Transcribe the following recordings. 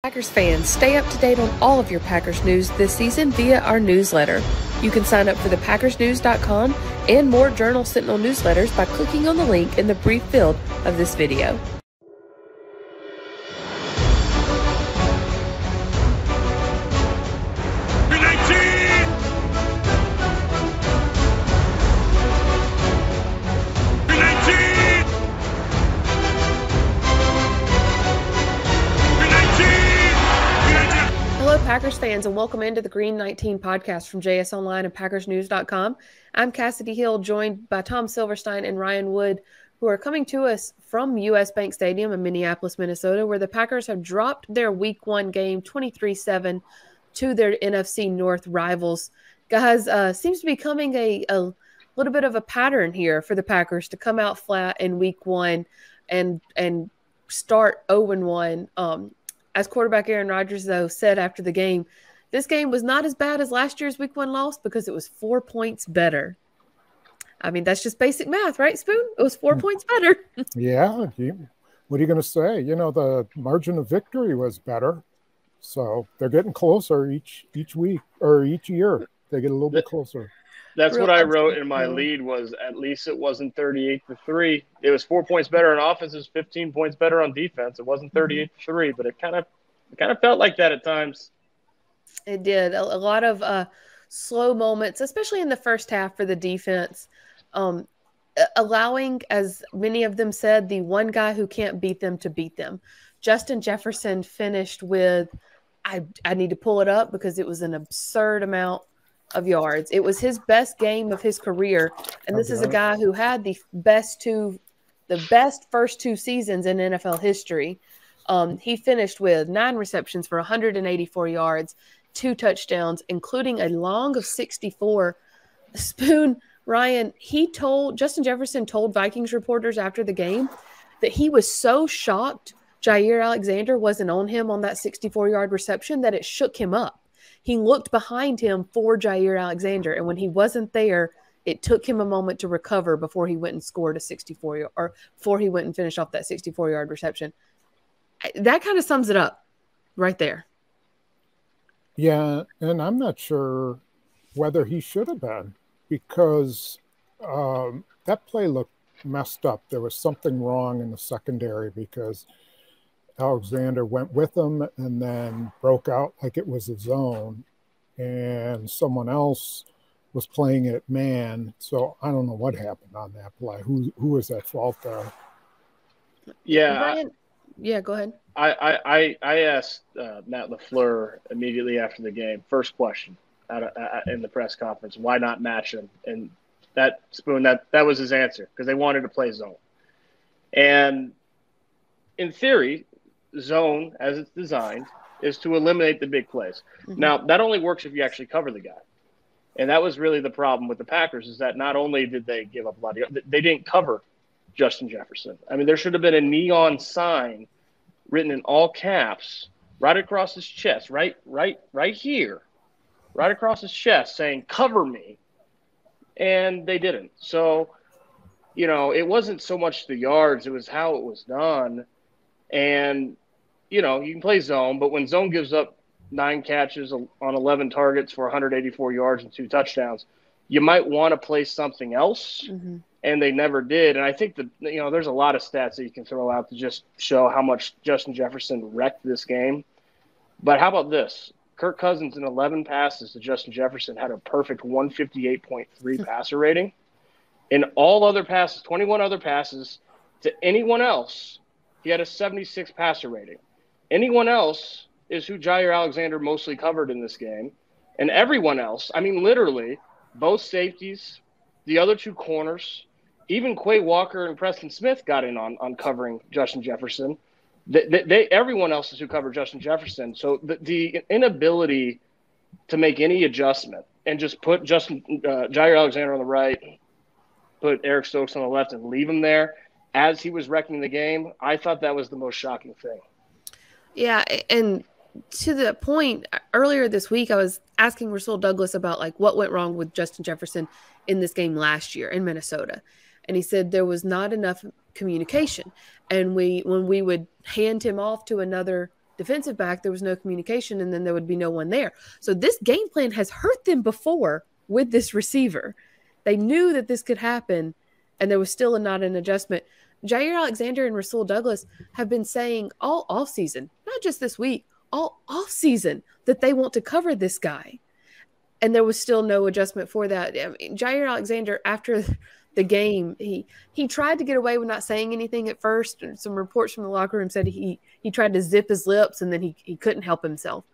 Packers fans, stay up to date on all of your Packers news this season via our newsletter. You can sign up for the PackersNews.com and more Journal Sentinel newsletters by clicking on the link in the brief field of this video. Packers fans, and welcome into the Green 19 podcast from JS Online and PackersNews.com. I'm Kassidy Hill, joined by Tom Silverstein and Ryan Wood, who are coming to us from US Bank Stadium in Minneapolis, Minnesota, where the Packers have dropped their Week 1 game 23-7 to their NFC North rivals. Guys, seems to be becoming a little bit of a pattern here for the Packers to come out flat in Week 1 and start 0-1. As quarterback Aaron Rodgers, though, said after the game, this game was not as bad as last year's Week 1 loss because it was 4 points better. I mean, that's just basic math, right, Spoon? It was 4 points better. Yeah. What are you going to say? You know, the margin of victory was better. So they're getting closer each week or each year. They get a little bit closer. That's what I wrote in my lead was at least it wasn't 38-3. It was 4 points better on offense. It was 15 points better on defense. It wasn't 38-3, but it kind of felt like that at times. It did. A lot of slow moments, especially in the first half for the defense, allowing, as many of them said, the one guy who can't beat them to beat them. Justin Jefferson finished with, I need to pull it up because it was an absurd amount of yards. It was his best game of his career, and this is a guy who had the best first two seasons in NFL history. He finished with 9 receptions for 184 yards, 2 touchdowns, including a long of 64. Spoon, Ryan, Justin Jefferson told Vikings reporters after the game that he was so shocked Jaire Alexander wasn't on him on that 64-yard reception that it shook him up. He looked behind him for Jaire Alexander, and when he wasn't there, it took him a moment to recover before he went and scored a 64-yard, or before he went and finished off that 64-yard reception. That kind of sums it up right there. Yeah, and I'm not sure whether he should have been because that play looked messed up. There was something wrong in the secondary because Alexander went with him and then broke out like it was a zone, and someone else was playing it man. So I don't know what happened on that play. Who was at fault there? Yeah. Ryan, yeah, go ahead. I asked Matt LaFleur immediately after the game, first question in the press conference, why not match him? And that was his answer, because they wanted to play zone. And in theory, zone, as it's designed, is to eliminate the big plays. Mm-hmm. Now, that only works if you actually cover the guy. And that was really the problem with the Packers, is that not only did they give up a lot of – they didn't cover Justin Jefferson. I mean, there should have been a neon sign written in all caps right across his chest, right here, right across his chest saying, cover me. And they didn't. So, you know, it wasn't so much the yards, it was how it was done. And, you know, you can play zone, but when zone gives up 9 catches on 11 targets for 184 yards and 2 touchdowns, you might want to play something else. Mm-hmm. And they never did. And I think that, you know, there's a lot of stats that you can throw out to just show how much Justin Jefferson wrecked this game. But how about this? Kirk Cousins in 11 passes to Justin Jefferson had a perfect 158.3 passer rating. In all other passes, 21 other passes to anyone else, he had a 76 passer rating. Anyone else is who Jaire Alexander mostly covered in this game. And everyone else, I mean, literally, both safeties, the other 2 corners, even Quay Walker and Preston Smith got in on covering Justin Jefferson. Everyone else is who covered Justin Jefferson. So the inability to make any adjustment and just put Jaire Alexander on the right, put Eric Stokes on the left, and leave him there as he was wrecking the game, I thought that was the most shocking thing. Yeah, and to the point, earlier this week, I was asking Rasul Douglas about like what went wrong with Justin Jefferson in this game last year in Minnesota. And he said there was not enough communication. And when we would hand him off to another defensive back, there was no communication, and then there would be no one there. So this game plan has hurt them before with this receiver. They knew that this could happen, and there was still not an adjustment. Jaire Alexander and Rasul Douglas have been saying all offseason, not just this week, all offseason, that they want to cover this guy. And there was still no adjustment for that. I mean, Jaire Alexander, after the game, he tried to get away with not saying anything at first. Some reports from the locker room said he tried to zip his lips, and then he couldn't help himself.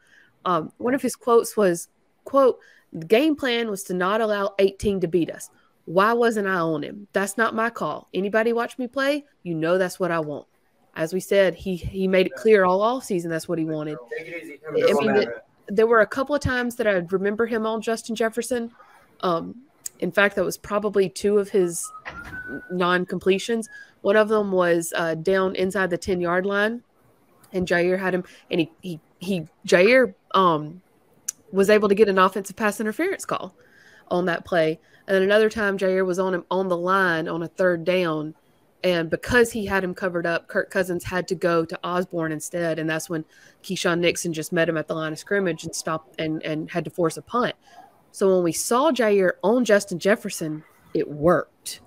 One of his quotes was, quote, "The game plan was to not allow 18 to beat us. Why wasn't I on him? That's not my call. Anybody watch me play? You know that's what I want." As we said, he made it clear all offseason that's what he wanted. I mean, there were a couple of times that I remember him on Justin Jefferson. In fact, that was probably 2 of his non-completions. One of them was down inside the 10-yard line, and Jaire had him, and Jaire was able to get an offensive pass interference call on that play. And then another time, Jaire was on him on the line on a 3rd down, and because he had him covered up, Kirk Cousins had to go to Osborne instead, and that's when Keyshawn Nixon just met him at the line of scrimmage and stopped and had to force a punt. So when we saw Jaire on Justin Jefferson, it worked.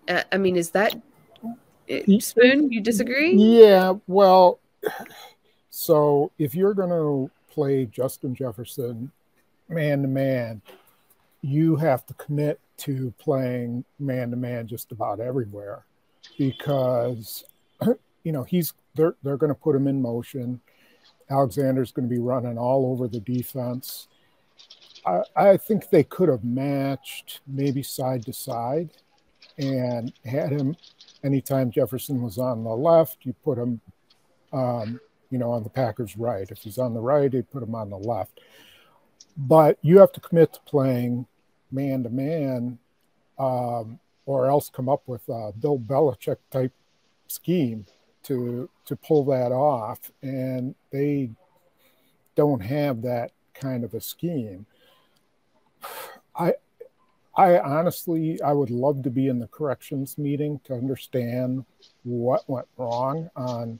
I mean, is that Spoon? You disagree? Yeah, well, so if you're going to play Justin Jefferson man-to-man, you have to commit to playing man-to-man just about everywhere, because they're going to put him in motion. Alexander's going to be running all over the defense. I think they could have matched maybe side to side and had him anytime Jefferson was on the left, you put him on the Packers' right. If he's on the right, they put him on the left. But you have to commit to playing man-to-man, or else come up with a Bill Belichick type scheme to pull that off. And they don't have that kind of a scheme. I honestly, I would love to be in the corrections meeting to understand what went wrong on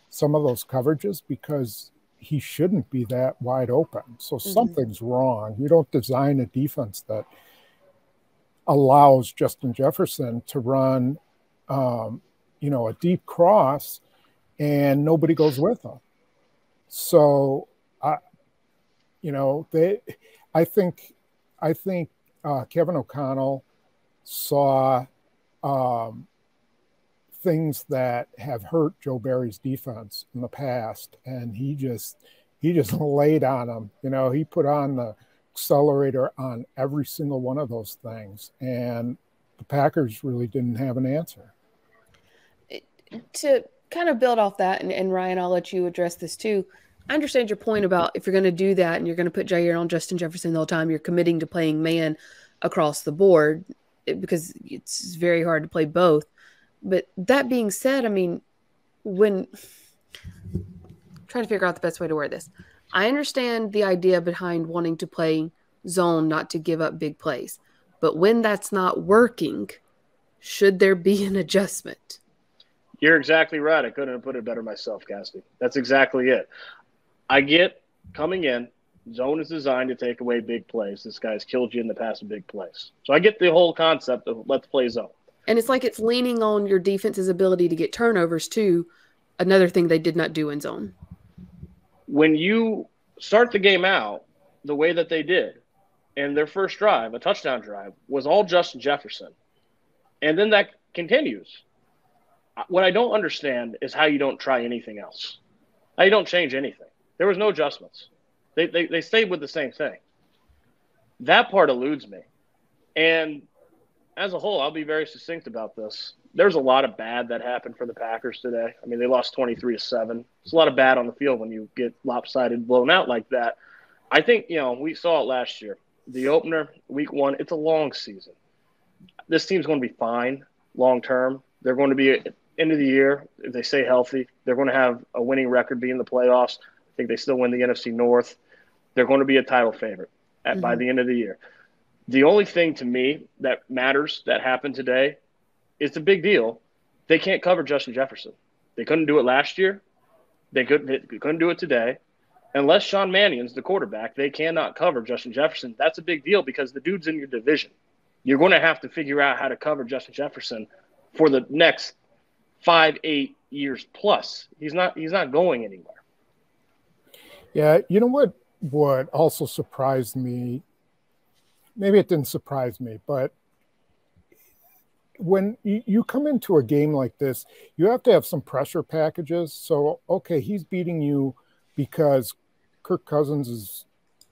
some of those coverages, because he shouldn't be that wide open. So something's wrong. You don't design a defense that allows Justin Jefferson to run, a deep cross and nobody goes with him. So, I think Kevin O'Connell saw things that have hurt Joe Barry's defense in the past, and he just laid on him. He put on the accelerator on every single one of those things, and the Packers really didn't have an answer. To kind of build off that, and Ryan, I'll let you address this too. I understand your point about if you're going to do that and you're going to put Jaire on Justin Jefferson the whole time, you're committing to playing man across the board, because it's very hard to play both. But that being said, I mean, when trying to figure out the best way to word this, I understand the idea behind wanting to play zone, not to give up big plays. But when that's not working, should there be an adjustment? You're exactly right. I couldn't have put it better myself, Cassidy. That's exactly it. I get coming in, zone is designed to take away big plays. This guy's killed you in the past with big plays. So I get the whole concept of let's play zone. And it's like it's leaning on your defense's ability to get turnovers too, another thing they did not do in zone. When you start the game out the way that they did, and their first drive, a touchdown drive, was all Justin Jefferson. And then that continues. What I don't understand is how you don't try anything else. How you don't change anything. There was no adjustments. They stayed with the same thing. That part eludes me. And as a whole, I'll be very succinct about this. There's a lot of bad that happened for the Packers today. I mean, they lost 23-7. There's a lot of bad on the field when you get lopsided, blown out like that. I think, we saw it last year. The opener, week 1, it's a long season. This team's going to be fine long term. They're going to be at the end of the year, if they stay healthy. They're going to have a winning record, be in the playoffs. I think they still win the NFC North. They're going to be a title favorite by the end of the year. The only thing to me that matters that happened today is the big deal. They can't cover Justin Jefferson. They couldn't do it last year. They couldn't do it today. Unless Sean Mannion's the quarterback, they cannot cover Justin Jefferson. That's a big deal because the dude's in your division. You're going to have to figure out how to cover Justin Jefferson for the next 5-8 years plus. He's not going anywhere. Yeah, you know what also surprised me, maybe it didn't surprise me, but when you come into a game like this, you have to have some pressure packages. So, okay, he's beating you because Kirk Cousins is,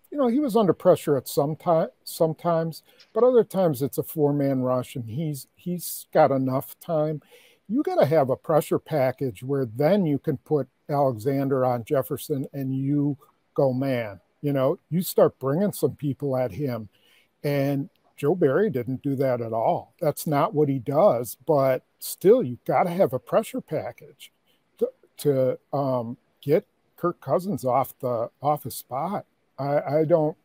he was under pressure at sometimes, but other times it's a 4-man rush and he's got enough time. You got to have a pressure package where then you can put Alexander on Jefferson and you go man. You start bringing some people at him, and Joe Barry didn't do that at all. That's not what he does, but still, you've got to have a pressure package to get Kirk Cousins off his spot. I don't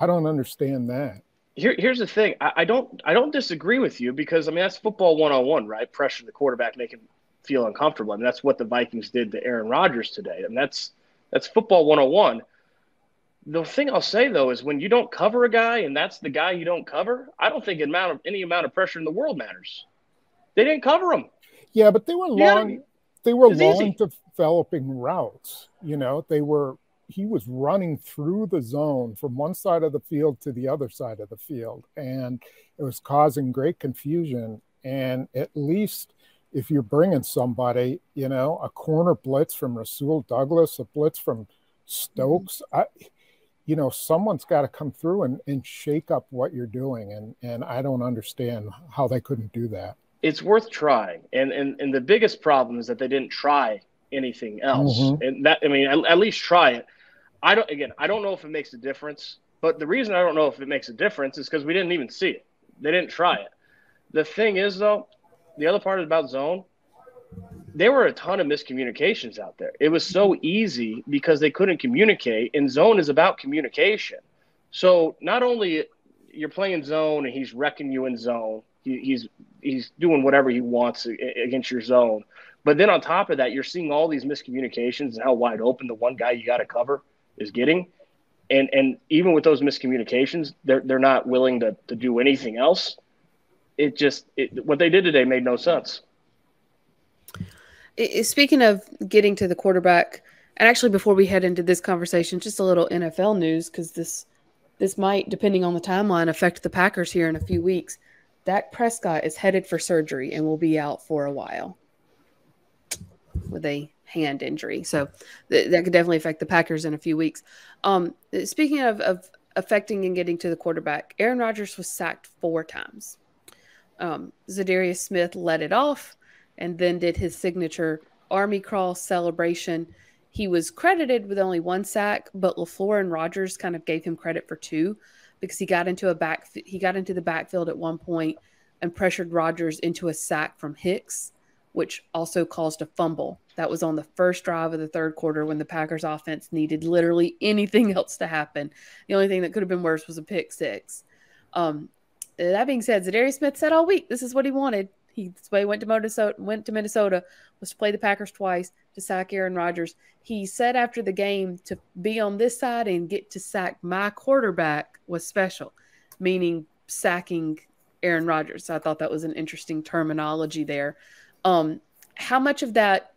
understand that. Here's the thing. I don't disagree with you because, that's football 101, right? Pressure the quarterback, make him feel uncomfortable. That's what the Vikings did to Aaron Rodgers today. That's football 101. The thing I'll say, though, is when you don't cover a guy and that's the guy you don't cover, I don't think any amount of pressure in the world matters. They didn't cover him. Yeah, but they were long. They were long developing routes. He was running through the zone from one side of the field to the other side of the field, and it was causing great confusion. And at least if you're bringing somebody, a corner blitz from Rasul Douglas, a blitz from Stokes, someone's got to come through and shake up what you're doing. And I don't understand how they couldn't do that. It's worth trying. And the biggest problem is that they didn't try anything else. Mm-hmm. And that, at least try it. I don't know if it makes a difference, but the reason I don't know if it makes a difference is because we didn't even see it. They didn't try it. The thing is, though, the other part about zone, there were a ton of miscommunications out there. It was so easy because they couldn't communicate, and zone is about communication. So not only you're playing zone and he's wrecking you in zone, he's doing whatever he wants against your zone, but then on top of that, you're seeing all these miscommunications and how wide open the one guy you got to cover is getting. And even with those miscommunications, they're not willing to do anything else. What they did today made no sense. Speaking of getting to the quarterback, and actually before we head into this conversation, just a little NFL news, because this might, depending on the timeline, affect the Packers here in a few weeks. Dak Prescott is headed for surgery and will be out for a while with a hand injury. So that could definitely affect the Packers in a few weeks. Speaking of affecting and getting to the quarterback, Aaron Rodgers was sacked 4 times. Zadarius Smith led it off and then did his signature Army Crawl celebration. He was credited with only 1 sack, but LaFleur and Rodgers kind of gave him credit for 2 because he got into the backfield at one point and pressured Rodgers into a sack from Hicks, which also caused a fumble. That was on the first drive of the third quarter when the Packers offense needed literally anything else to happen. The only thing that could have been worse was a pick 6. That being said, Zadarius Smith said all week this is what he wanted. That's why he went to Minnesota, was to play the Packers twice, to sack Aaron Rodgers. He said after the game to be on this side and get to sack my quarterback was special, meaning sacking Aaron Rodgers. So I thought that was an interesting terminology there. How much of that,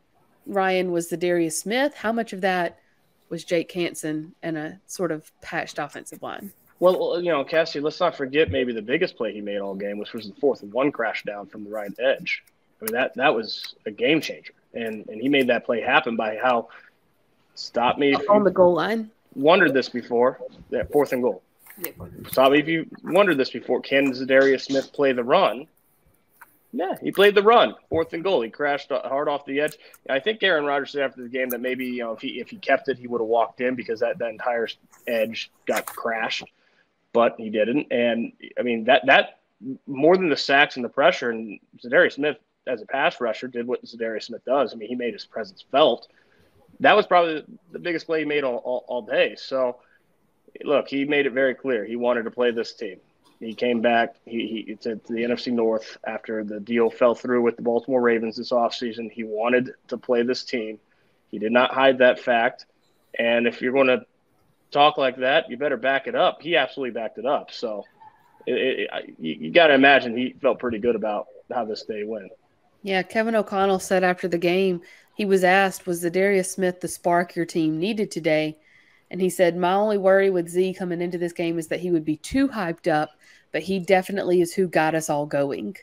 Ryan, was Zadarius Smith? How much of that was Jake Hansen and a sort of patched offensive line? Well, Kassidy, let's not forget maybe the biggest play he made all game, which was the 4th and 1 crash down from the right edge. That was a game changer, and he made that play happen by how stop me if on the goal line. Wondered this before that 4th and goal. Yeah. Stop me if you wondered this before. Can Zadarius Smith play the run? Yeah, he played the run. 4th and goal. He crashed hard off the edge. I think Aaron Rodgers said after the game that maybe if he kept it, he would have walked in because that entire edge got crashed. But he didn't. And, that more than the sacks and the pressure, and Zadarius Smith as a pass rusher did what Zadarius Smith does. He made his presence felt. That was probably the biggest play he made all day. So, look, he made it very clear. He wanted to play this team. He came back to the NFC North after the deal fell through with the Baltimore Ravens this offseason. He wanted to play this team. He did not hide that fact. And if you're going to talk like that, you better back it up. He absolutely backed it up. So you got to imagine he felt pretty good about how this day went. Yeah, Kevin O'Connell said after the game, he was asked, was Zadarius Smith the spark your team needed today? And he said, my only worry with Z coming into this game is that he would be too hyped up, but he definitely is who got us all going.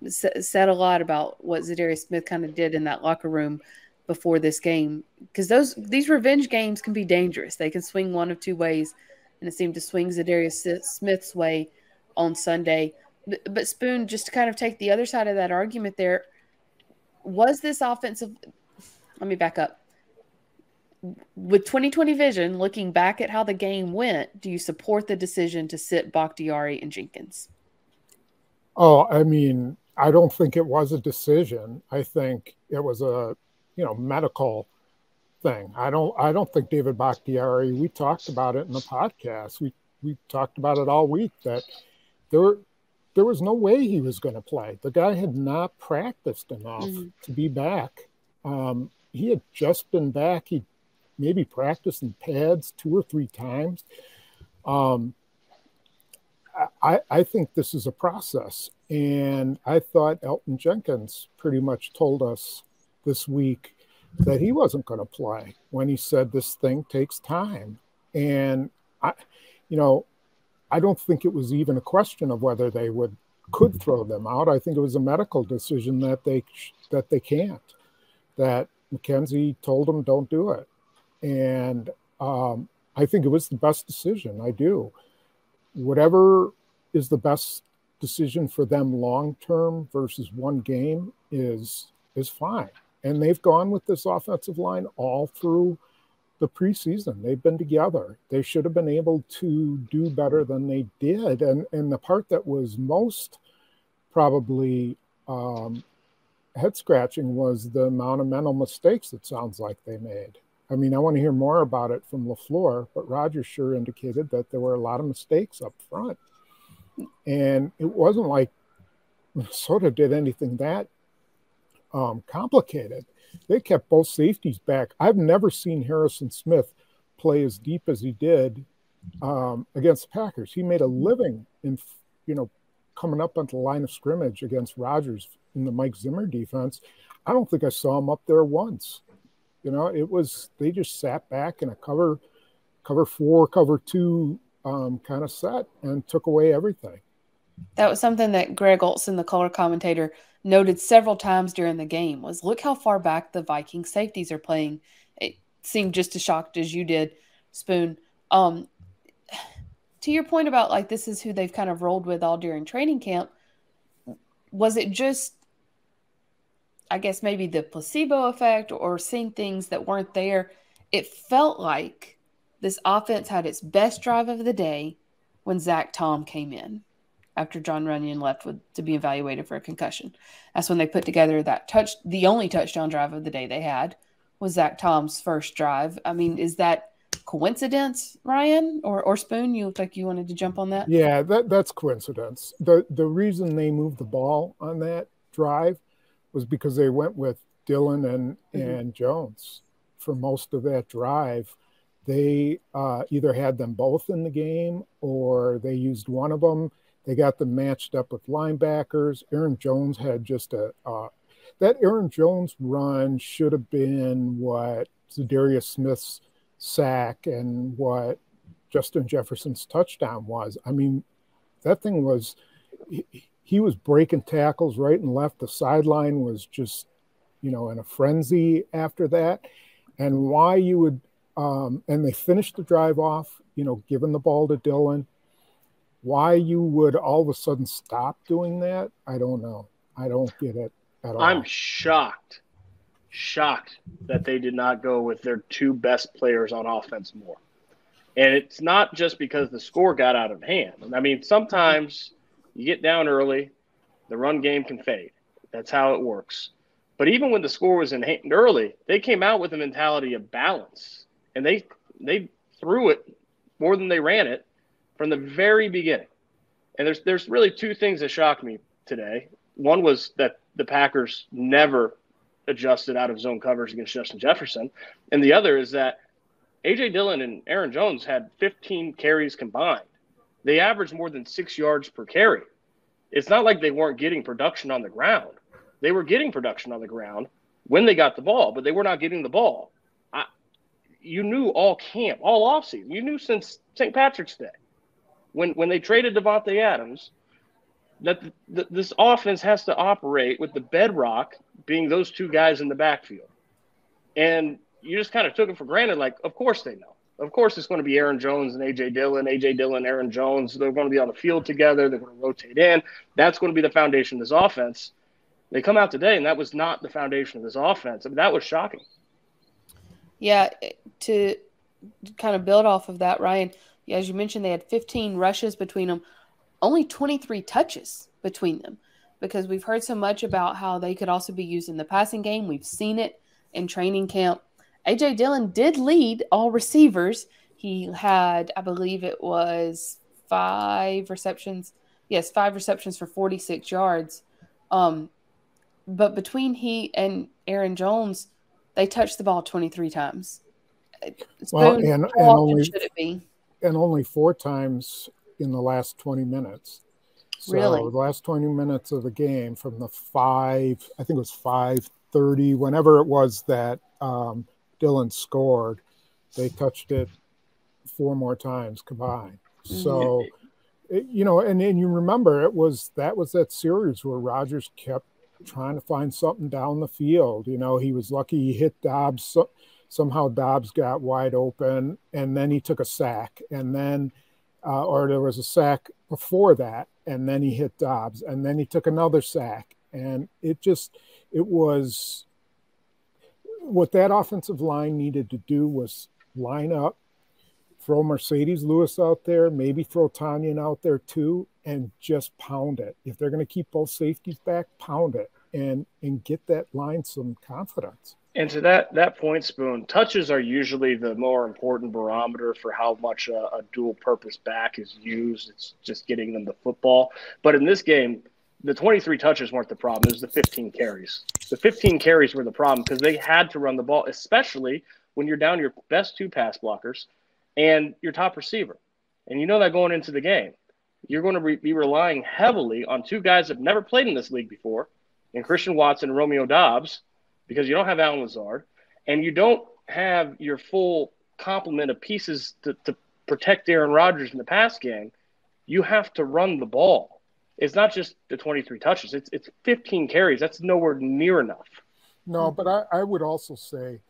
Said a lot about what Zadarius Smith kind of did in that locker room before this game. Because these revenge games can be dangerous. They can swing one of two ways, and it seemed to swing Zadarius Smith's way on Sunday. But Spoon, just to kind of take the other side of that argument there, was this offensive – let me back up. With 2020 vision, looking back at how the game went, do you support the decision to sit Bakhtiari and Jenkins? Oh, I mean, I don't think it was a decision. I think it was a, medical thing. I don't think David Bakhtiari, we talked about it in the podcast. We talked about it all week that there was no way he was going to play. The guy had not practiced enough to be back. He had just been back. He maybe practiced in pads 2 or 3 times. I think this is a process. And I thought Elgton Jenkins pretty much told us this week that he wasn't going to play when he said this thing takes time. And I don't think it was even a question of whether they could throw them out. I think it was a medical decision that they can't. That McKenzie told them don't do it, and I think it was the best decision. I do. Whatever is the best decision for them long term versus one game is fine. And they've gone with this offensive line all through the preseason. They've been together. They should have been able to do better than they did. And the part that was most probably head scratching was the amount of mental mistakes it sounds like they made. I mean, I want to hear more about it from LaFleur, but Rodgers sure indicated that there were a lot of mistakes up front. And it wasn't like Minnesota did anything that complicated. They kept both safeties back. I've never seen Harrison Smith play as deep as he did against the Packers. He made a living in, coming up onto the line of scrimmage against Rodgers in the Mike Zimmer defense. I don't think I saw him up there once. They just sat back in a cover 4, cover 2 kind of set and took away everything. That was something that Greg Olson, the color commentator, noted several times during the game was look how far back the Viking safeties are playing. It seemed just as shocked as you did, Spoon. To your point about like this is who they've kind of rolled with all during training camp, was it just, I guess maybe the placebo effect or seeing things that weren't there? It felt like this offense had its best drive of the day when Zach Tom came in after John Runyon left to be evaluated for a concussion. That's when they put together the only touchdown drive of the day they had was Zach Tom's first drive. I mean, is that coincidence, Ryan or Spoon? You looked like you wanted to jump on that. Yeah, that's coincidence. The reason they moved the ball on that drive was because they went with Dillon and Jones for most of that drive. They either had them both in the game or they used one of them. They got them matched up with linebackers. Aaron Jones had just that Aaron Jones run should have been what Zadarius Smith's sack and what Justin Jefferson's touchdown was. I mean, that thing was, he was breaking tackles right and left. The sideline was just, in a frenzy after that. And why you would, and they finished the drive off, giving the ball to Dillon. Why you would all of a sudden stop doing that, I don't know. I don't get it at all. I'm shocked that they did not go with their 2 best players on offense more. And it's not just because the score got out of hand. I mean, sometimes you get down early, the run game can fade. That's how it works. But even when the score was in hand early, they came out with a mentality of balance. And they threw it more than they ran it from the very beginning. And there's really 2 things that shocked me today. One was that the Packers never adjusted out of zone coverage against Justin Jefferson. And the other is that A.J. Dillon and Aaron Jones had 15 carries combined. They averaged more than 6 yards per carry. It's not like they weren't getting production on the ground. They were getting production on the ground when they got the ball, but they were not getting the ball. You knew all camp, all offseason. You knew since St. Patrick's Day, when they traded Devontae Adams, that this offense has to operate with the bedrock being those two guys in the backfield. And you just kind of took it for granted, like, of course they know. Of course it's going to be Aaron Jones and A.J. Dillon, Aaron Jones. They're going to be on the field together. They're going to rotate in. That's going to be the foundation of this offense. They come out today, and that was not the foundation of this offense. I mean, that was shocking. Yeah, to kind of build off of that, Ryan, as you mentioned, they had 15 rushes between them, only 23 touches between them, because we've heard so much about how they could also be used in the passing game. We've seen it in training camp. A.J. Dillon did lead all receivers. He had, I believe it was 5 receptions. Yes, 5 receptions for 46 yards. But between he and Aaron Jones, they touched the ball 23 times. Well, Spoon, and how often only should it be? And only 4 times in the last 20 minutes. So Really? the last 20 minutes of the game, from the 5, I think it was 5:30, whenever it was that Dillon scored, they touched it 4 more times combined. So, and you remember that was that series where Rodgers kept trying to find something down the field. He was lucky he hit Dobbs. Somehow Dobbs got wide open, and then he took a sack, and then or there was a sack before that, and then he hit Dobbs, and then he took another sack. And it was what that offensive line needed to do was line up, throw Mercedes Lewis out there, maybe throw Tanyan out there too, and just pound it. If they're going to keep both safeties back, pound it and get that line some confidence. And to that point, Spoon, touches are usually the more important barometer for how much a dual-purpose back is used. It's just getting them the football. But in this game, the 23 touches weren't the problem. It was the 15 carries. The 15 carries were the problem because they had to run the ball, especially when you're down your best 2 pass blockers and your top receiver. And you know that going into the game. You're going to be relying heavily on 2 guys that have never played in this league before, and Christian Watson and Romeo Dobbs, because you don't have Alan Lazard, and you don't have your full complement of pieces to protect Aaron Rodgers in the pass game. You have to run the ball. It's not just the 23 touches. It's 15 carries. That's nowhere near enough. No, but I would also say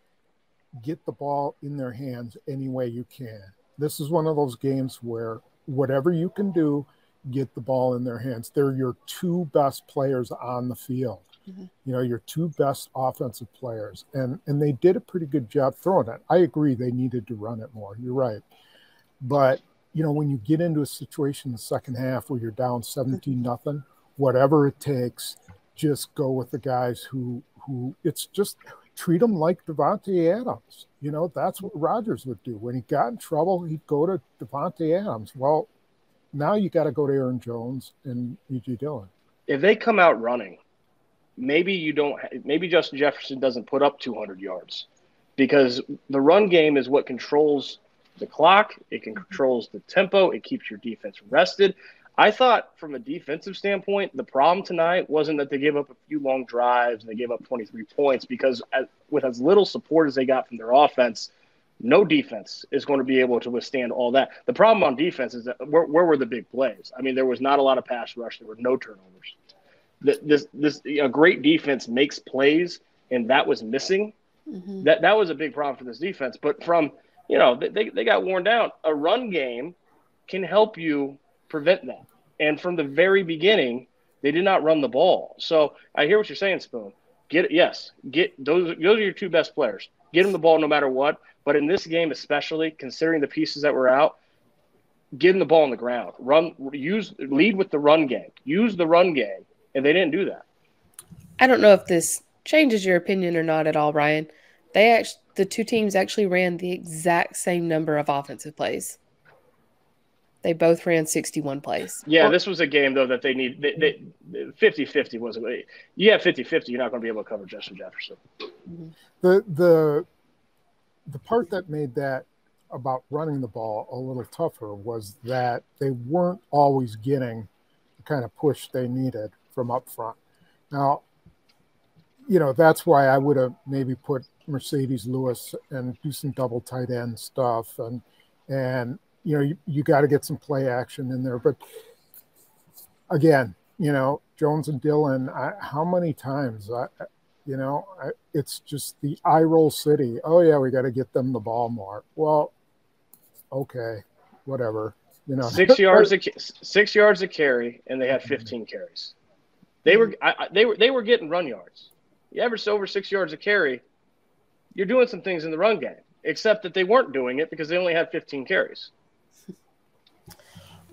get the ball in their hands any way you can. This is one of those games where whatever you can do, get the ball in their hands. They're your 2 best players on the field. Your 2 best offensive players. And they did a pretty good job throwing it. I agree they needed to run it more. You're right. But, when you get into a situation in the second half where you're down 17-0, whatever it takes, just go with the guys who it's just treat them like Devontae Adams. That's what Rodgers would do. When he got in trouble, he'd go to Devontae Adams. Well, now you got to go to Aaron Jones and A.J. Dillon. If they come out running, maybe Justin Jefferson doesn't put up 200 yards because the run game is what controls the clock. It controls the tempo. It keeps your defense rested. I thought from a defensive standpoint, the problem tonight wasn't that they gave up a few long drives and they gave up 23 points because with as little support as they got from their offense, no defense is going to be able to withstand all that. The problem on defense is that where were the big plays? I mean, there was not a lot of pass rush. There were no turnovers. A great defense makes plays, and that was missing. That was a big problem for this defense. But from they got worn down. A run game can help you prevent that. And from the very beginning, they did not run the ball. So I hear what you're saying, Spoon. Get those are your 2 best players. Get them the ball no matter what. But in this game, especially considering the pieces that were out, get them the ball on the ground. Lead with the run game. Use the run game. And they didn't do that. I don't know if this changes your opinion or not at all, Ryan. The 2 teams actually ran the exact same number of offensive plays. They both ran 61 plays. Yeah, this was a game, though, that they need 50-50 wasn't. You have 50-50, you're not going to be able to cover Justin Jefferson. The part that made that about running the ball a little tougher was that they weren't always getting the kind of push they needed from up front. Now, that's why I would have maybe put Mercedes Lewis and do some double tight end stuff. And you got to get some play action in there. But again, Jones and Dillon, how many times, it's just the eye roll city. Oh, yeah, we got to get them the ball more. Well, okay, whatever. 6 yards a carry, and they had 15 carries. They were getting run yards. You average over 6 yards a carry, you're doing some things in the run game, except that they weren't doing it because they only had 15 carries.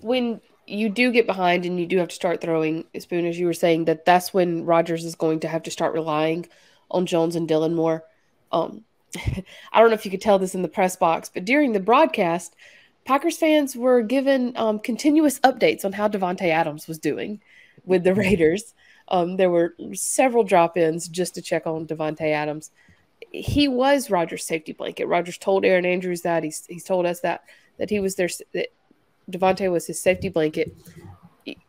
When you do get behind and you do have to start throwing, Spoon, as you were saying, that's when Rodgers is going to have to start relying on Jones and Dillon more. I don't know if you could tell this in the press box, but during the broadcast, Packers fans were given continuous updates on how Davante Adams was doing with the Raiders. There were several drop-ins just to check on Davante Adams. He was Rodgers' safety blanket. Rodgers told Aaron Andrews that. He's told us that he was that Davante was his safety blanket.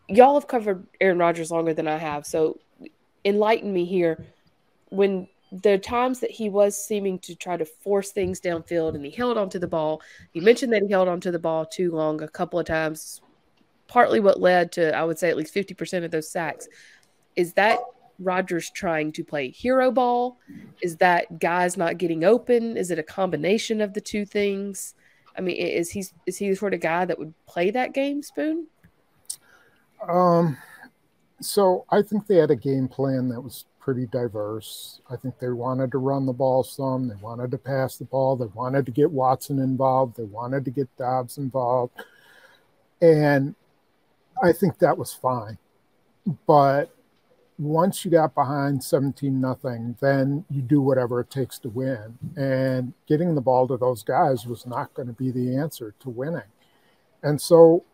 Y'all have covered Aaron Rodgers longer than I have, so enlighten me here. When the times that he was seeming to try to force things downfield and he held onto the ball, you mentioned that he held onto the ball too long a couple of times, partly what led to, I would say, at least 50% of those sacks. Is that Rodgers trying to play hero ball? Is that guys not getting open? Is it a combination of the two things? I mean, is he the sort of guy that would play that game, Spoon? So I think they had a game plan that was pretty diverse. I think they wanted to run the ball some. They wanted to pass the ball. They wanted to get Watson involved. They wanted to get Dobbs involved. And I think that was fine. But once you got behind 17-0, then you do whatever it takes to win. And getting the ball to those guys was not going to be the answer to winning. And so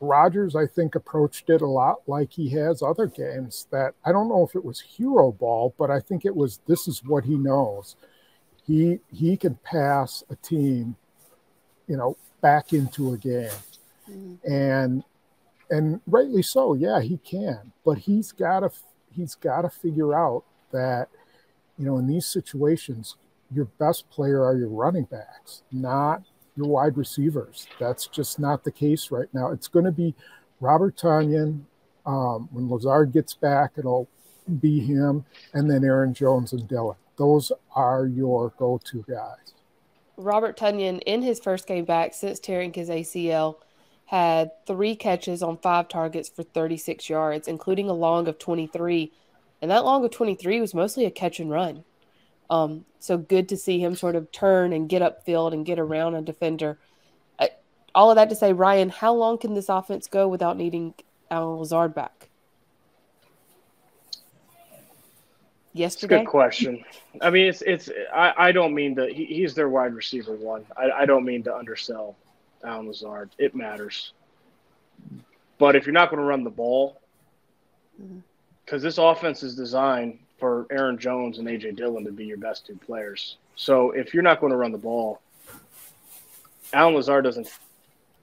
Rodgers, I think, approached it a lot like he has other games that I don't know if it was hero ball, but I think it was, this is what he knows. He can pass a team, back into a game. Mm-hmm. And rightly so, yeah, he can. But he's got to figure out that, in these situations, your best player are your running backs, not your wide receivers. That's just not the case right now. It's going to be Robert Tonyan. When Lazard gets back, it'll be him, and then Aaron Jones and Dillon. Those are your go-to guys. Robert Tonyan, in his first game back since tearing his ACL, had 3 catches on 5 targets for 36 yards, including a long of 23. And that long of 23 was mostly a catch and run. So good to see him sort of turn and get upfield and get around a defender. All of that to say, Ryan, how long can this offense go without needing Allen Lazard back? Yesterday? It's a good question. I mean, I don't mean to – he's their wide receiver one. I don't mean to undersell Allen Lazard. It matters. But if you're not going to run the ball, because this offense is designed for Aaron Jones and A.J. Dillon to be your best 2 players. So if you're not going to run the ball, Allen Lazard doesn't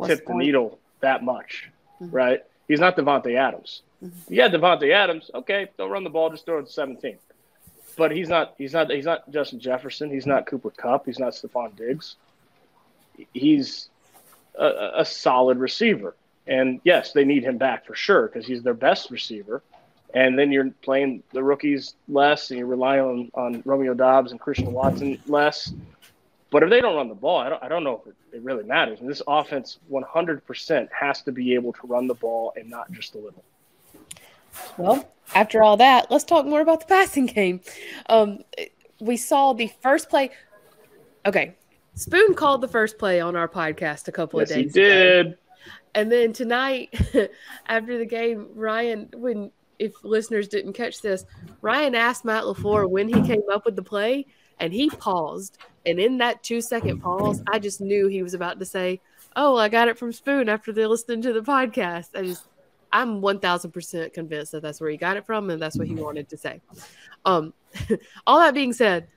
tip the needle that much, right? He's not Davante Adams. You got Davante Adams, okay, don't run the ball, just throw it to 17. But he's not Justin Jefferson. He's not Cooper Kupp. He's not Stephon Diggs. He's a solid receiver. And, yes, they need him back for sure because he's their best receiver. And then you're playing the rookies less and you're relying on Romeo Dobbs and Christian Watson less. But if they don't run the ball, I don't know if it really matters. And this offense 100% has to be able to run the ball and not just a little. Well, after all that, let's talk more about the passing game. We saw the first play. Okay, Spoon called the first play on our podcast a couple of days ago. Yes, he did. And then tonight, after the game, Ryan, if listeners didn't catch this, Ryan asked Matt LaFleur when he came up with the play, And he paused. And in that 2-second pause, I just knew he was about to say, "Oh, I got it from Spoon after they listened to the podcast." I'm 1000% convinced that that's where he got it from and that's what he wanted to say. All that being said,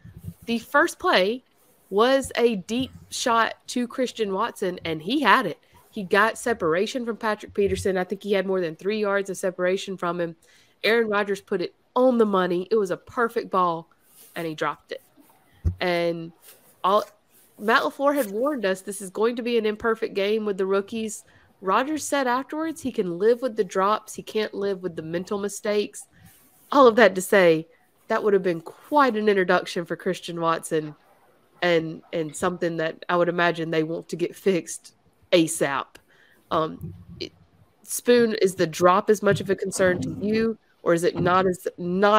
the first play was a deep shot to Christian Watson, and he had it. He got separation from Patrick Peterson. I think he had more than 3 yards of separation from him. Aaron Rodgers put it on the money. It was a perfect ball, and he dropped it. And Matt LaFleur had warned us this is going to be an imperfect game with the rookies. Rodgers said afterwards he can live with the drops. He can't live with the mental mistakes. All of that to say, that would have been quite an introduction for Christian Watson and something that I would imagine they want to get fixed ASAP. Spoon, is the drop as much of a concern to you, or is it not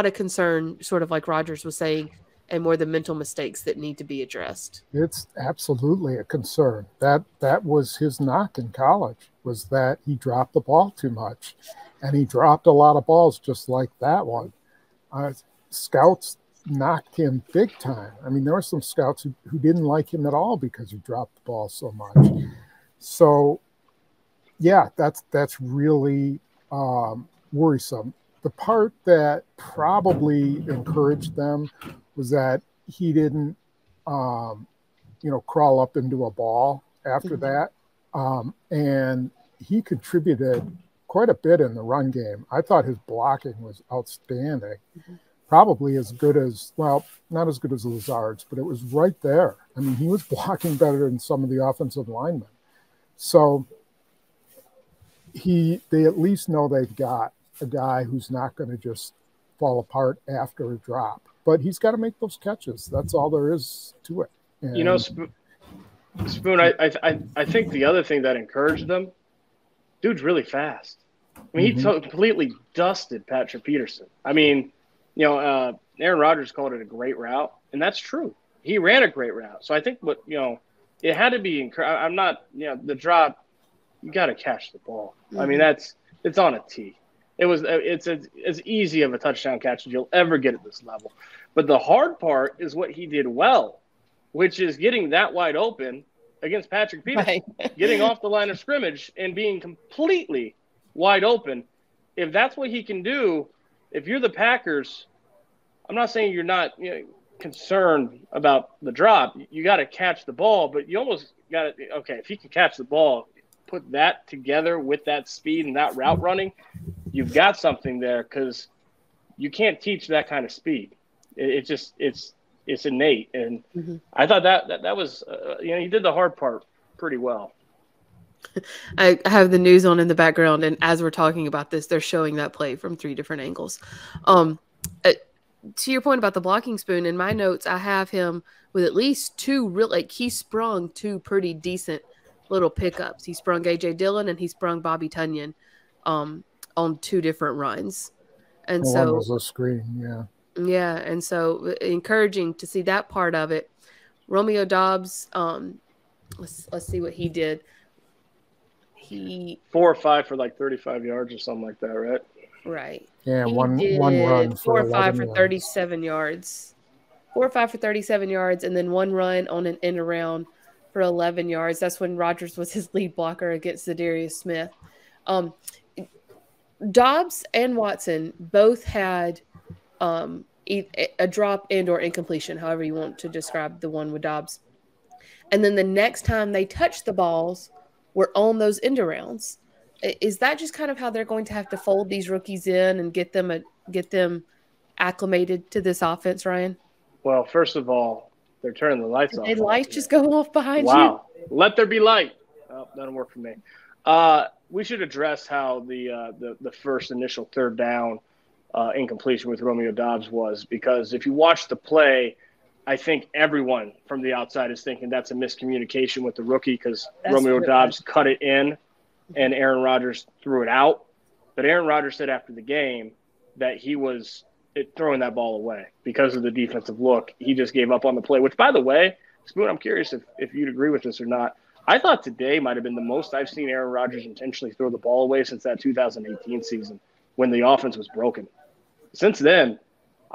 a concern, sort of like Rodgers was saying, and more the mental mistakes that need to be addressed? It's absolutely a concern. That was his knock in college, was that he dropped the ball too much. And he dropped a lot of balls just like that one. Scouts knocked him big time. I mean, there were some scouts who didn't like him at all because he dropped the ball so much. So, yeah, that's really worrisome. The part that probably encouraged them was that he didn't, crawl up into a ball after that. And he contributed quite a bit in the run game. I thought his blocking was outstanding. Probably as good as, well, not as good as Lazard's, but it was right there. I mean, he was blocking better than some of the offensive linemen. So they at least know they've got a guy who's not going to just fall apart after a drop. But he's got to make those catches. That's all there is to it. And, Spoon, I think the other thing that encouraged them, dude's really fast. I mean, he completely dusted Patrick Peterson. I mean, Aaron Rodgers called it a great route, and that's true. He ran a great route. So I think it had to be I'm not, the drop, you got to catch the ball. I mean, it's on a tee. It's as easy of a touchdown catch as you'll ever get at this level. But the hard part is what he did well, which is getting that wide open against Patrick Peterson, getting off the line of scrimmage and being completely wide open. If that's what he can do, if you're the Packers, I'm not saying you're not concerned about the drop. You got to catch the ball, but you almost got to, okay, if he can catch the ball, put that together with that speed and that route running, you've got something there, because you can't teach that kind of speed. It's innate. And I thought that was, he did the hard part pretty well. I have the news on in the background, and as we're talking about this, they're showing that play from 3 different angles. To your point about the blocking, Spoon, in my notes, I have him with at least 2 he sprung 2 pretty decent little pickups. He sprung A.J. Dillon and he sprung Bobby Tunyon on 2 different runs. And one was a screen, yeah. Yeah, and so encouraging to see that part of it. Romeo Doubs, let's see what he did. He 4 or 5 for like 35 yards or something like that, right? Right. Yeah, one run 4 or 5 for 37 yards. 4 or 5 for 37 yards, and then 1 run on an end around for 11 yards. That's when Rodgers was his lead blocker against Zadarius Smith. Doubs and Watson both had a drop and or incompletion, however you want to describe the one with Doubs. And then the next time they touched the balls were on those end arounds. Is that just kind of how they're going to have to fold these rookies in and get them acclimated to this offense, Ryan? Well, first of all, they're turning the lights off. Did lights just go off behind you? Wow. Let there be light. Oh, that doesn't work for me. We should address how the first initial third down incompletion with Romeo Doubs was, because if you watch the play, I think everyone from the outside is thinking that's a miscommunication with the rookie, because Romeo Doubs cut it in and Aaron Rodgers threw it out. But Aaron Rodgers said after the game that he was throwing that ball away because of the defensive look. He just gave up on the play, which, by the way, Spoon, I'm curious if you'd agree with this or not. I thought today might have been the most I've seen Aaron Rodgers intentionally throw the ball away since that 2018 season when the offense was broken. Since then,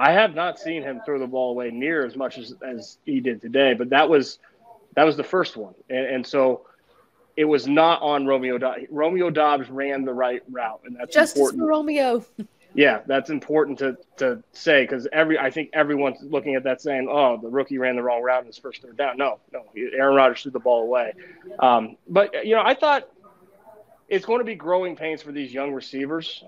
I have not seen him throw the ball away near as much as he did today, but that was the first one. And so it was not on Romeo Dobbs. Romeo Dobbs ran the right route, and that's Justice important. For Romeo. Yeah, that's important to say, because I think everyone's looking at that saying, oh, the rookie ran the wrong route in his first third down. No, Aaron Rodgers threw the ball away. But, I thought it's going to be growing pains for these young receivers,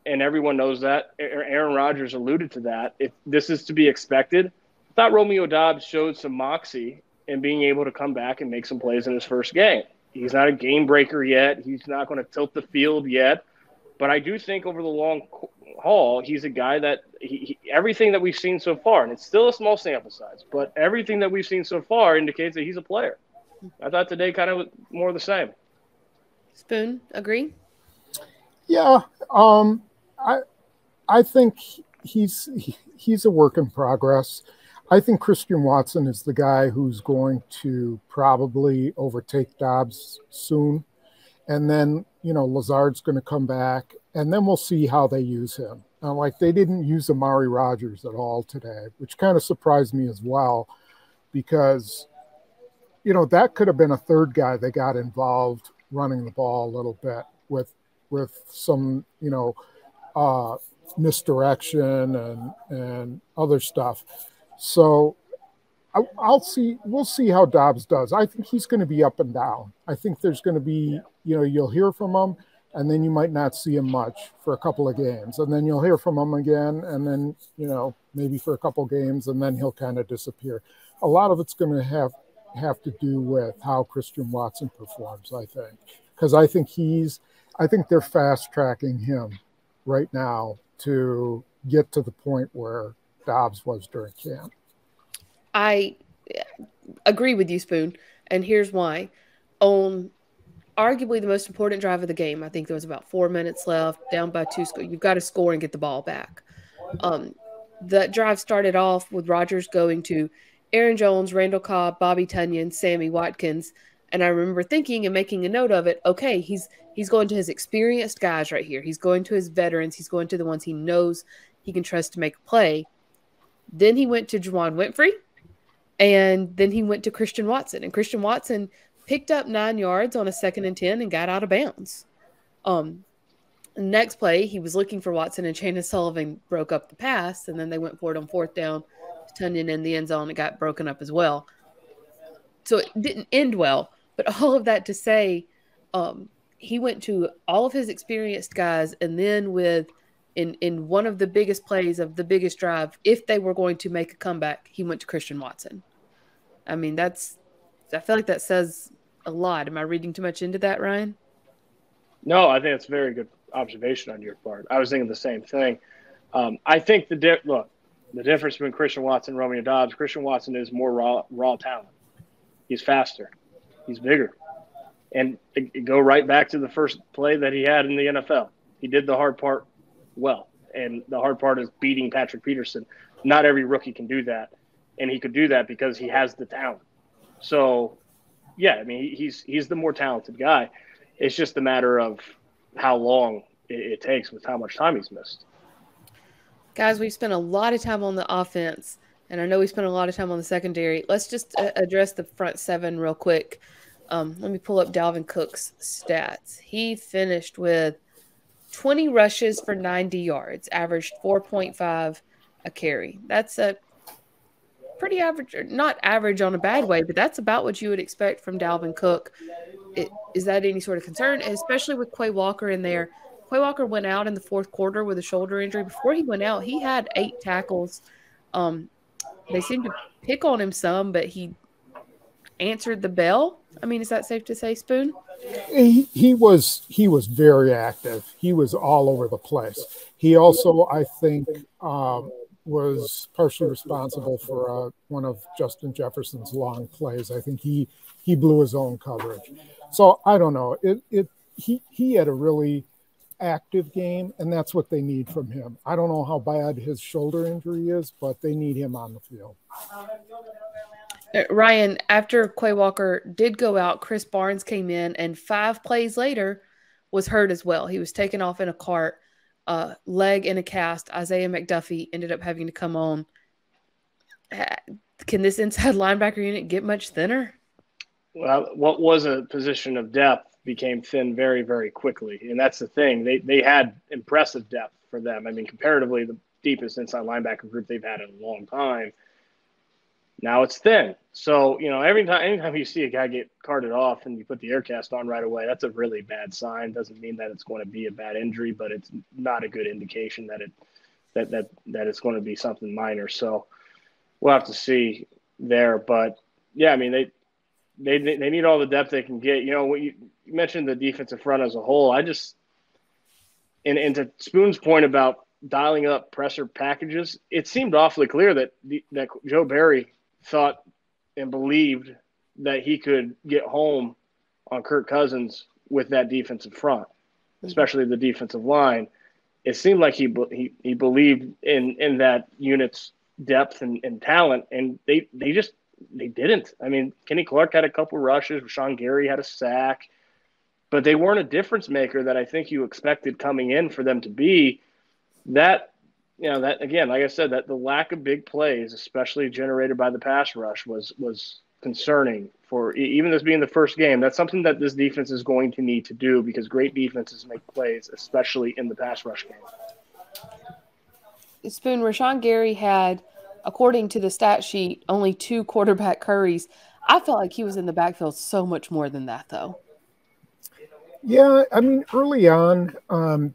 and everyone knows that. Aaron Rodgers alluded to that. If this is to be expected, I thought Romeo Dobbs showed some moxie in being able to come back and make some plays in his first game. He's not a game breaker yet. He's not going to tilt the field yet. But I do think over the long haul, he's a guy that everything that we've seen so far, and it's still a small sample size, but everything that we've seen so far indicates that he's a player. I thought today kind of more of the same. Spoon, agree? Yeah, I think he's a work in progress. I think Christian Watson is the guy who's going to probably overtake Dobbs soon. And then, Lazard's going to come back, and then we'll see how they use him. Like, they didn't use Amari Rodgers at all today, which kind of surprised me as well, because, that could have been a third guy that got involved running the ball a little bit with some, misdirection and other stuff. So we'll see how Dobbs does. I think he's going to be up and down. I think there's going to be, you'll hear from him, and then you might not see him much for a couple of games. And then you'll hear from him again, and then, maybe for a couple of games, and then he'll kind of disappear. A lot of it's going to have to do with how Christian Watson performs, I think. Because I think they're fast-tracking him right now to get to the point where Dobbs was during camp. I agree with you, Spoon, and here's why. On arguably the most important drive of the game, I think there was about 4 minutes left, down by 2 scores. You've got to score and get the ball back. That drive started off with Rodgers going to Aaron Jones, Randall Cobb, Bobby Tunyon, Sammy Watkins, and I remember thinking and making a note of it. Okay, he's going to his experienced guys right here. He's going to his veterans. He's going to the ones he knows he can trust to make a play. Then he went to Juwan Winfrey. And then he went to Christian Watson. And Christian Watson picked up 9 yards on a 2nd and 10 and got out of bounds. Next play, he was looking for Watson, and Chandon Sullivan broke up the pass. And then they went for it on 4th down. Tunyon in the end zone. It got broken up as well. So it didn't end well. But all of that to say, he went to all of his experienced guys. And then in one of the biggest plays of the biggest drive, if they were going to make a comeback, he went to Christian Watson. I mean, I feel like that says a lot. Am I reading too much into that, Ryan? No, I think it's a very good observation on your part. I was thinking the same thing. I think the difference between Christian Watson and Romeo Dobbs, Christian Watson is more raw talent. He's faster. He's bigger. And go right back to the first play that he had in the NFL. He did the hard part well, and the hard part is beating Patrick Peterson. Not every rookie can do that, and he could do that because he has the talent. So, yeah, I mean, he's the more talented guy. It's just a matter of how long it takes with how much time he's missed. Guys, we've spent a lot of time on the offense, and I know we spent a lot of time on the secondary. Let's just address the front seven real quick. Let me pull up Dalvin Cook's stats. He finished with 20 rushes for 90 yards, averaged 4.5 a carry. That's a pretty average, not average on a bad way, but that's about what you would expect from Dalvin Cook. Is that any sort of concern, especially with Quay Walker in there? Quay Walker went out in the 4th quarter with a shoulder injury. Before he went out, he had 8 tackles. They seemed to pick on him some, but he answered the bell. I mean, is that safe to say, Spoon? He was very active. He was all over the place. He also, I think, was partially responsible for one of Justin Jefferson's long plays. I think he blew his own coverage. So I don't know. He had a really active game, and that's what they need from him. I don't know how bad his shoulder injury is, but they need him on the field. Ryan, after Quay Walker did go out, Chris Barnes came in, and 5 plays later was hurt as well. He was taken off in a cart. leg in a cast. Isaiah McDuffie ended up having to come on. Can this inside linebacker unit get much thinner? Well, what was a position of depth became thin very, very quickly. And that's the thing. They had impressive depth for them. I mean, comparatively, the deepest inside linebacker group they've had in a long time. Now it's thin. So, anytime you see a guy get carted off and you put the air cast on right away, that's a really bad sign. Doesn't mean that it's going to be a bad injury, but it's not a good indication that it's going to be something minor. So we'll have to see there. But yeah, I mean, they need all the depth they can get. What you mentioned, the defensive front as a whole. And to Spoon's point about dialing up presser packages, it seemed awfully clear that Joe Barry thought and believed that he could get home on Kirk Cousins with that defensive front, especially the defensive line. It seemed like he believed in that unit's depth and talent, and they didn't. I mean, Kenny Clark had a couple rushes. Rashawn Gary had a sack, but they weren't a difference maker that I think you expected coming in for them to be. That again, like I said, that the lack of big plays, especially generated by the pass rush, was concerning for even this being the first game. That's something that this defense is going to need to do because great defenses make plays, especially in the pass rush game. Spoon, Rashawn Gary had, according to the stat sheet, only 2 quarterback hurries. I felt like he was in the backfield so much more than that, though. Yeah, I mean, early on,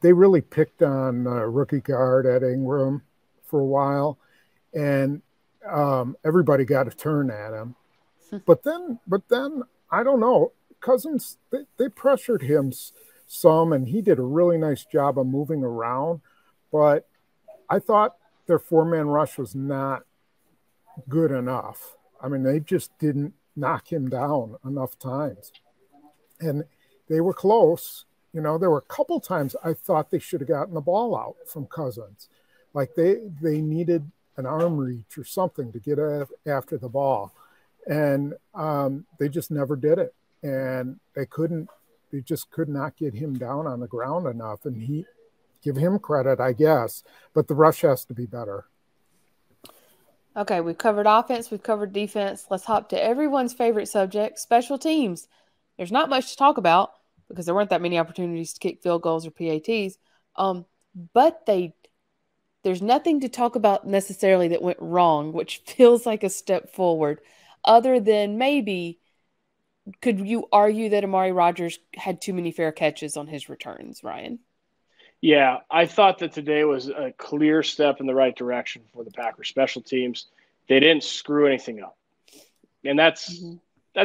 they really picked on rookie guard at Ingram for a while, and everybody got a turn at him. But then, I don't know. Cousins, they pressured him some, and he did a really nice job of moving around. But I thought their 4-man rush was not good enough. I mean, they just didn't knock him down enough times. And they were close. There were a couple times I thought they should have gotten the ball out from Cousins. Like they needed an arm reach or something to get after the ball. And they just never did it. And they just could not get him down on the ground enough. And give him credit, I guess, but the rush has to be better. Okay, we've covered offense, we've covered defense. Let's hop to everyone's favorite subject, special teams. There's not much to talk about because there weren't that many opportunities to kick field goals or PATs. But there's nothing to talk about necessarily that went wrong, which feels like a step forward, other than maybe could you argue that Amari Rodgers had too many fair catches on his returns, Ryan? Yeah, I thought that today was a clear step in the right direction for the Packers special teams. They didn't screw anything up. And that's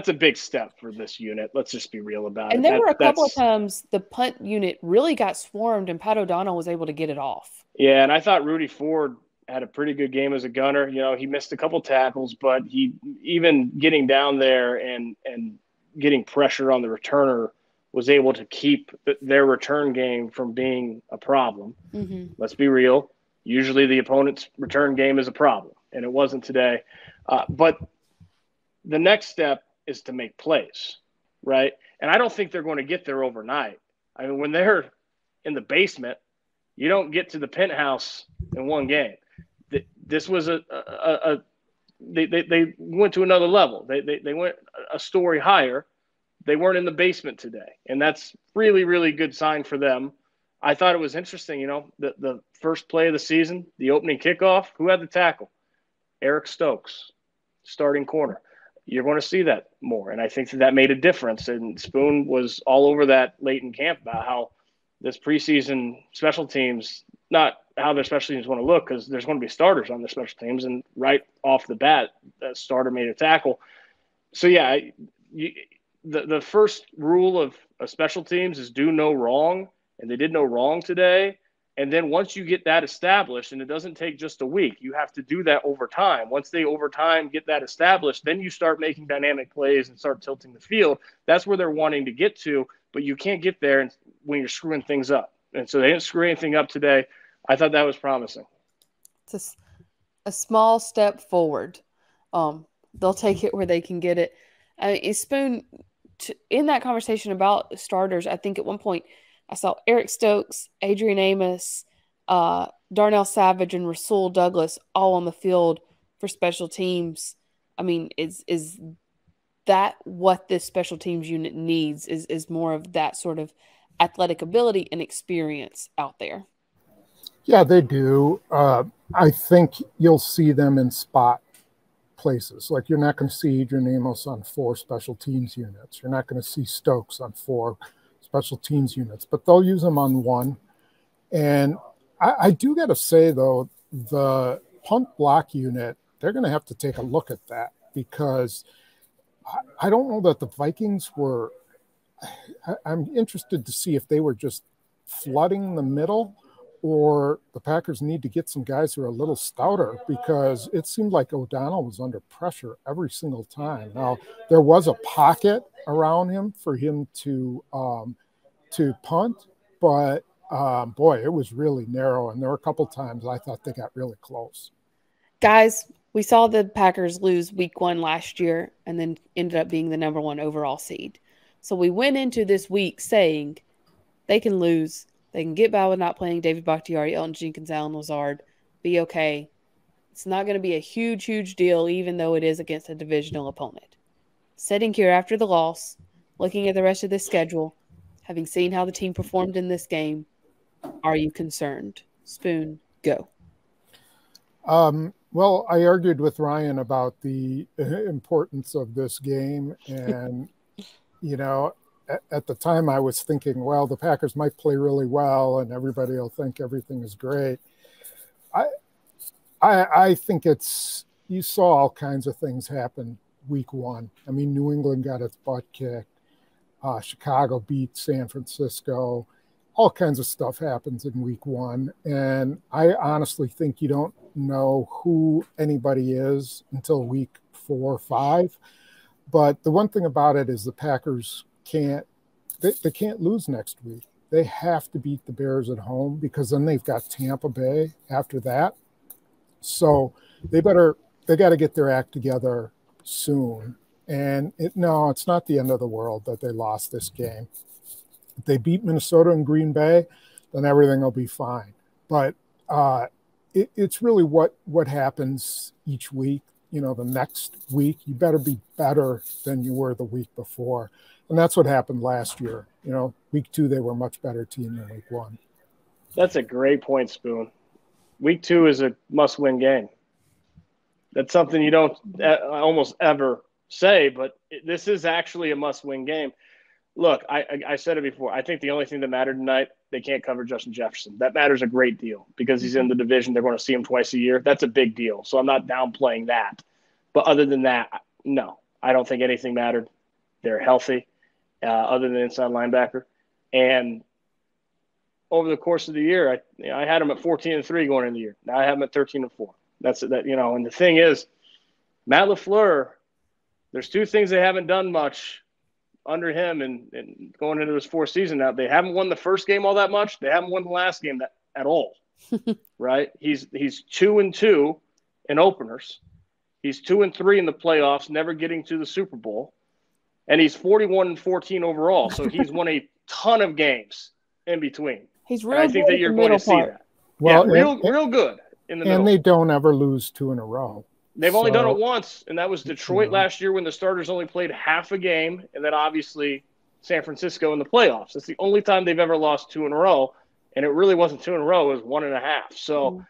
a big step for this unit. Let's just be real about it. And there were a couple of times the punt unit really got swarmed and Pat O'Donnell was able to get it off. Yeah, and I thought Rudy Ford had a pretty good game as a gunner. He missed a couple tackles, but he even getting down there and getting pressure on the returner was able to keep their return game from being a problem. Let's be real. Usually the opponent's return game is a problem, and it wasn't today. But the next step is to make plays, right? And I don't think they're going to get there overnight. I mean, when they're in the basement, you don't get to the penthouse in one game. This was they went to another level. They went a story higher. They weren't in the basement today, and that's really, really good sign for them. I thought it was interesting, the first play of the season, the opening kickoff, who had the tackle? Eric Stokes, starting corner. You're going to see that more, and I think that made a difference. And Spoon was all over that late in camp about how this preseason special teams, not how their special teams want to look, because there's going to be starters on their special teams, and right off the bat, that starter made a tackle. So, yeah, the first rule of special teams is do no wrong, and they did no wrong today. And then once you get that established, and it doesn't take just a week, you have to do that over time. Once they over time get that established, then you start making dynamic plays and start tilting the field. That's where they're wanting to get to, but you can't get there when you're screwing things up. And so they didn't screw anything up today. I thought that was promising. It's a small step forward. They'll take it where they can get it. Spoon, in that conversation about starters, I think at one point I saw Eric Stokes, Adrian Amos, Darnell Savage and Rasul Douglas all on the field for special teams. I mean, is that what this special teams unit needs is more of that sort of athletic ability and experience out there. Yeah, they do. I think you'll see them in spot places. Like, you're not going to see Adrian Amos on 4 special teams units. You're not going to see Stokes on 4 special teams units, but they'll use them on 1. And I do got to say, though, the punt block unit, they're going to have to take a look at that, because I don't know that the Vikings were – I'm interested to see if they were just flooding the middle, or the Packers need to get some guys who are a little stouter, because it seemed like O'Donnell was under pressure every single time. Now, there was a pocket around him for him to punt, but boy, it was really narrow, and there were a couple times I thought they got really close. Guys, we saw the Packers lose week 1 last year and then ended up being the number 1 overall seed. So we went into this week saying they can lose. They can get by with not playing David Bakhtiari, Elton Jenkins, Alan Lazard, be okay. It's not going to be a huge, huge deal, even though it is against a divisional opponent. Sitting here after the loss, looking at the rest of this schedule, having seen how the team performed in this game, are you concerned? Spoon, go. Well, I argued with Ryan about the importance of this game, and, you know, at the time I was thinking, well, the Packers might play really well and everybody will think everything is great. I think you saw all kinds of things happen week 1. I mean, New England got its butt kicked. Chicago beat San Francisco. All kinds of stuff happens in week 1. And I honestly think you don't know who anybody is until week 4 or 5. But the one thing about it is the Packers can't lose next week. They have to beat the Bears at home, because then they've got Tampa Bay after that. So they got to get their act together soon. And it's not the end of the world that they lost this game. If they beat Minnesota and Green Bay, then everything will be fine. But it's really what happens each week. You know, the next week, you better be better than you were the week before. And that's what happened last year. You know, week 2, they were a much better team than week 1. That's a great point, Spoon. Week 2 is a must-win game. That's something you don't almost ever say, but this is actually a must-win game. Look, I said it before. I think the only thing that mattered tonight, they can't cover Justin Jefferson. That matters a great deal, because he's in the division. They're going to see him twice a year. That's a big deal. So I'm not downplaying that. But other than that, no, I don't think anything mattered. They're healthy, other than inside linebacker. And over the course of the year, I had them at 14-3 going into the year. Now I have them at 13-4. That's that, you know. And the thing is, Matt LaFleur, there's 2 things they haven't done much under him, and going into his 4th season now. They haven't won the first game all that much. They haven't won the last game at all. Right? He's 2-2 in openers. He's 2-3 in the playoffs, never getting to the Super Bowl. And he's 41-14 overall. So he's won a ton of games in between. He's real. And I think that you're going to see that. Well, yeah, real good in the middle. And they don't ever lose 2 in a row. They've only done it once, and that was Detroit last year when the starters only played half a game, and then obviously San Francisco in the playoffs. That's the only time they've ever lost 2 in a row, and it really wasn't 2 in a row. It was 1.5. So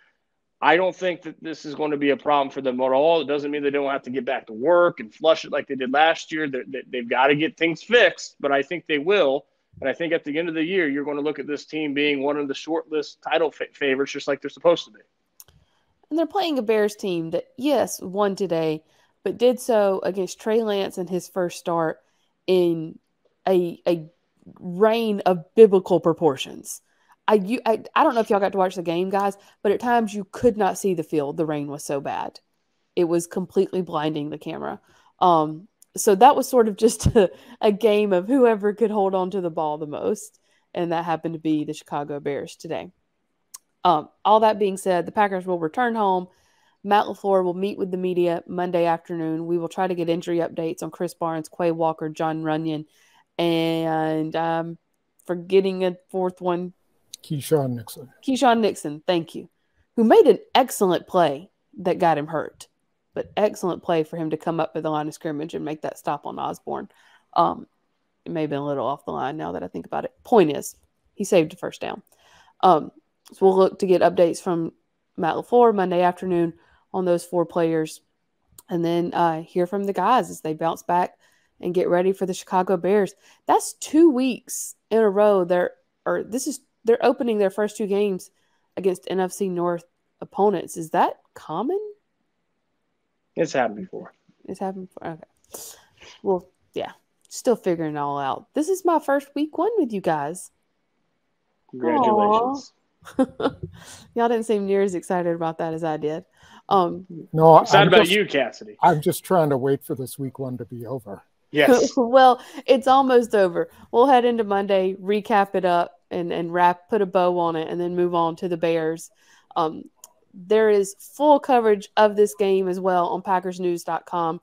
I don't think that this is going to be a problem for them at all. It doesn't mean they don't have to get back to work and flush it like they did last year. They've got to get things fixed, but I think they will. And I think at the end of the year, you're going to look at this team being one of the shortlist title favorites, just like they're supposed to be. And they're playing a Bears team that, yes, won today, but did so against Trey Lance in his first start in a reign of biblical proportions. I don't know if y'all got to watch the game, guys, but at times you could not see the field. The rain was so bad. It was completely blinding the camera. So that was sort of just a game of whoever could hold on to the ball the most, and that happened to be the Chicago Bears today. All that being said, the Packers will return home. Matt LaFleur will meet with the media Monday afternoon. We will try to get injury updates on Chris Barnes, Quay Walker, John Runyon, and forgetting a 4th one. Keyshawn Nixon, thank you, who made an excellent play that got him hurt, but excellent play for him to come up at the line of scrimmage and make that stop on Osborne. It may have been a little off the line now that I think about it. Point is, he saved a first down. So we'll look to get updates from Matt LaFleur Monday afternoon on those 4 players, and then hear from the guys as they bounce back and get ready for the Chicago Bears. That's 2 weeks in a row. They're opening their first 2 games against NFC North opponents. Is that common? It's happened before. Okay. Well, yeah. Still figuring it all out. This is my first week 1 with you guys. Congratulations. Y'all didn't seem near as excited about that as I did. No, excited about you, Kassidy. I'm just trying to wait for this week 1 to be over. Yes. Well, it's almost over. We'll head into Monday, recap it up, and put a bow on it, and then move on to the Bears. There is full coverage of this game as well on PackersNews.com,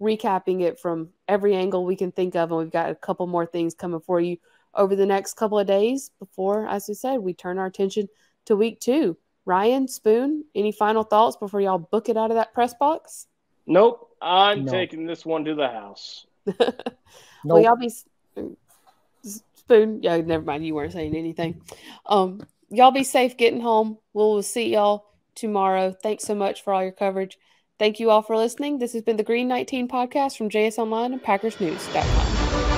recapping it from every angle we can think of, and we've got a couple more things coming for you over the next couple of days before, as we said, we turn our attention to week 2. Ryan, Spoon, any final thoughts before y'all book it out of that press box? Nope. I'm taking this one to the house. Well, y'all be Spoon. Yeah, never mind. You weren't saying anything. Y'all be safe getting home. We'll see y'all tomorrow. Thanks so much for all your coverage. Thank you all for listening. This has been the Green 19 podcast from JS Online and PackersNews.com.